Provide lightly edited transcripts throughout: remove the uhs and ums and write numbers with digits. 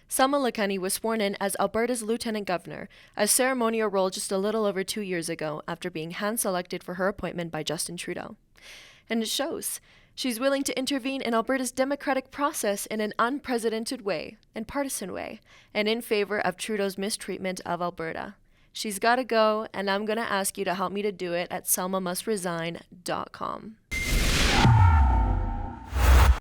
Salma Lakhani was sworn in as Alberta's Lieutenant Governor, a ceremonial role just a little over 2 years ago after being hand-selected for her appointment by Justin Trudeau. And it shows. She's willing to intervene in Alberta's democratic process in an unprecedented way and partisan way, and in favor of Trudeau's mistreatment of Alberta. She's got to go, and I'm going to ask you to help me to do it at selmaMustResign.com.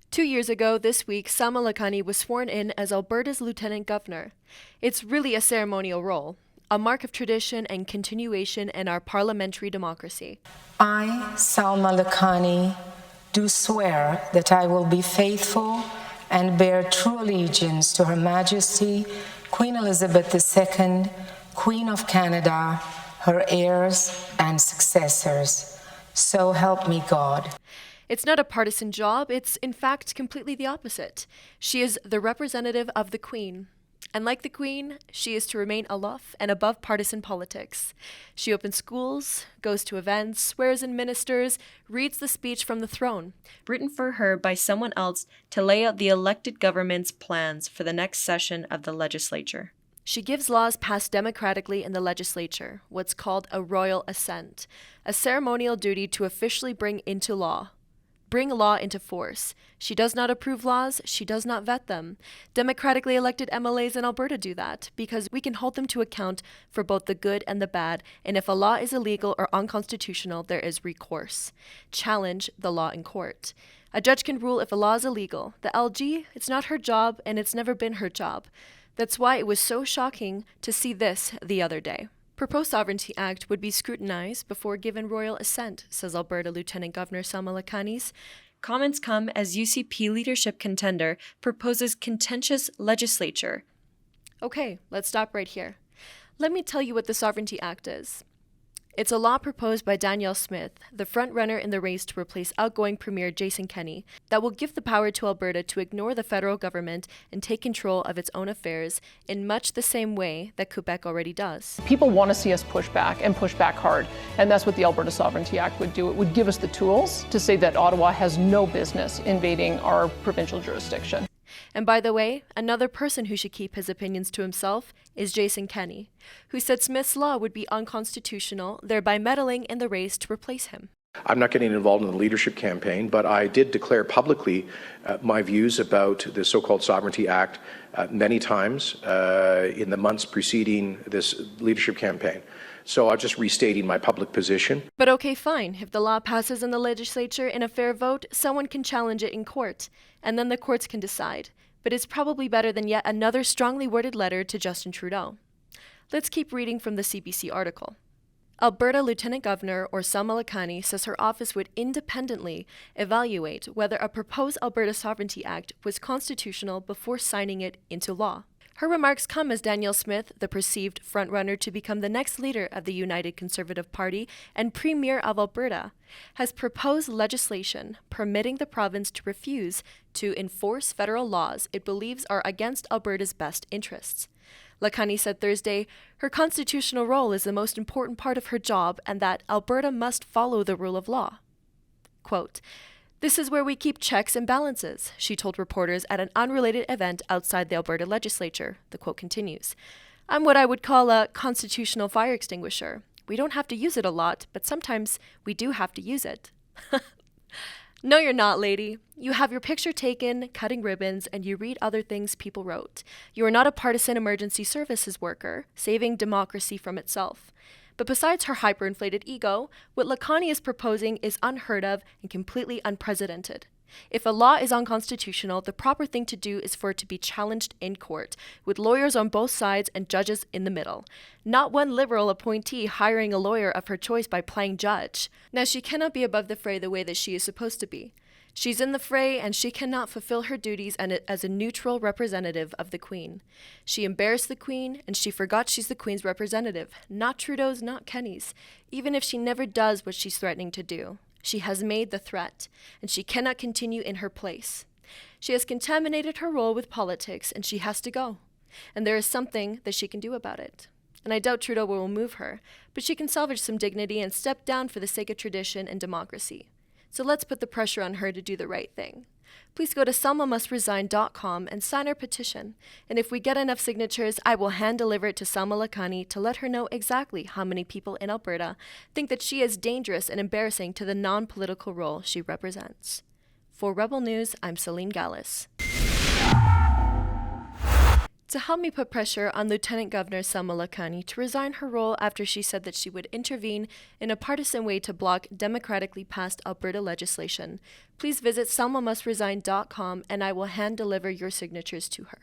2 years ago this week, Salma Lakhani was sworn in as Alberta's Lieutenant Governor. It's really a ceremonial role, a mark of tradition and continuation in our parliamentary democracy. I, Salma Lakhani, do swear that I will be faithful and bear true allegiance to Her Majesty, Queen Elizabeth II, Queen of Canada, her heirs and successors. So help me God. It's not a partisan job, it's in fact completely the opposite. She is the representative of the Queen. And like the Queen, she is to remain aloof and above partisan politics. She opens schools, goes to events, swears in ministers, reads the speech from the throne, written for her by someone else to lay out the elected government's plans for the next session of the legislature. She gives laws passed democratically in the legislature, what's called a royal assent, a ceremonial duty to officially bring law into force. She does not approve laws, she does not vet them. Democratically elected MLAs in Alberta do that, because we can hold them to account for both the good and the bad, and if a law is illegal or unconstitutional, there is recourse. Challenge the law in court. A judge can rule if a law is illegal. The LG, it's not her job, and it's never been her job. That's why it was so shocking to see this the other day. Proposed Sovereignty Act would be scrutinized before given royal assent, says Alberta Lieutenant Governor Salma Lakhani's. Comments come as UCP leadership contender proposes contentious legislature. Okay, let's stop right here. Let me tell you what the Sovereignty Act is. It's a law proposed by Danielle Smith, the front-runner in the race to replace outgoing Premier Jason Kenney, that will give the power to Alberta to ignore the federal government and take control of its own affairs in much the same way that Quebec already does. People want to see us push back and push back hard, and that's what the Alberta Sovereignty Act would do. It would give us the tools to say that Ottawa has no business invading our provincial jurisdiction. And by the way, another person who should keep his opinions to himself is Jason Kenney, who said Smith's law would be unconstitutional, thereby meddling in the race to replace him. I'm not getting involved in the leadership campaign, but I did declare publicly my views about the so-called Sovereignty Act many times in the months preceding this leadership campaign. So I'm just restating my public position. But okay, fine. If the law passes in the legislature in a fair vote, someone can challenge it in court, and then the courts can decide. But it's probably better than yet another strongly worded letter to Justin Trudeau. Let's keep reading from the CBC article. Alberta Lieutenant Governor or Salma Lakhani says her office would independently evaluate whether a proposed Alberta Sovereignty Act was constitutional before signing it into law. Her remarks come as Danielle Smith, the perceived frontrunner to become the next leader of the United Conservative Party and Premier of Alberta, has proposed legislation permitting the province to refuse to enforce federal laws it believes are against Alberta's best interests. Lakhani said Thursday her constitutional role is the most important part of her job and that Alberta must follow the rule of law. Quote, "This is where we keep checks and balances," she told reporters at an unrelated event outside the Alberta legislature. The quote continues, "I'm what I would call a constitutional fire extinguisher. We don't have to use it a lot, but sometimes we do have to use it." No, you're not, lady. You have your picture taken, cutting ribbons, and you read other things people wrote. You are not a partisan emergency services worker, saving democracy from itself. But besides her hyperinflated ego, what Lakhani is proposing is unheard of and completely unprecedented. If a law is unconstitutional, the proper thing to do is for it to be challenged in court, with lawyers on both sides and judges in the middle. Not one Liberal appointee hiring a lawyer of her choice by playing judge. Now, she cannot be above the fray the way that she is supposed to be. She's in the fray, and she cannot fulfill her duties as a neutral representative of the Queen. She embarrassed the Queen, and she forgot she's the Queen's representative, not Trudeau's, not Kenney's, even if she never does what she's threatening to do. She has made the threat, and she cannot continue in her place. She has contaminated her role with politics, and she has to go. And there is something that she can do about it. And I doubt Trudeau will remove her, but she can salvage some dignity and step down for the sake of tradition and democracy. So let's put the pressure on her to do the right thing. Please go to selmamusresign.com and sign our petition. And if we get enough signatures, I will hand deliver it to Salma Lakhani to let her know exactly how many people in Alberta think that she is dangerous and embarrassing to the non-political role she represents. For Rebel News, I'm Selene Galas. To help me put pressure on Lieutenant Governor Salma Lakhani to resign her role after she said that she would intervene in a partisan way to block democratically passed Alberta legislation, please visit selmamusresign.com and I will hand deliver your signatures to her.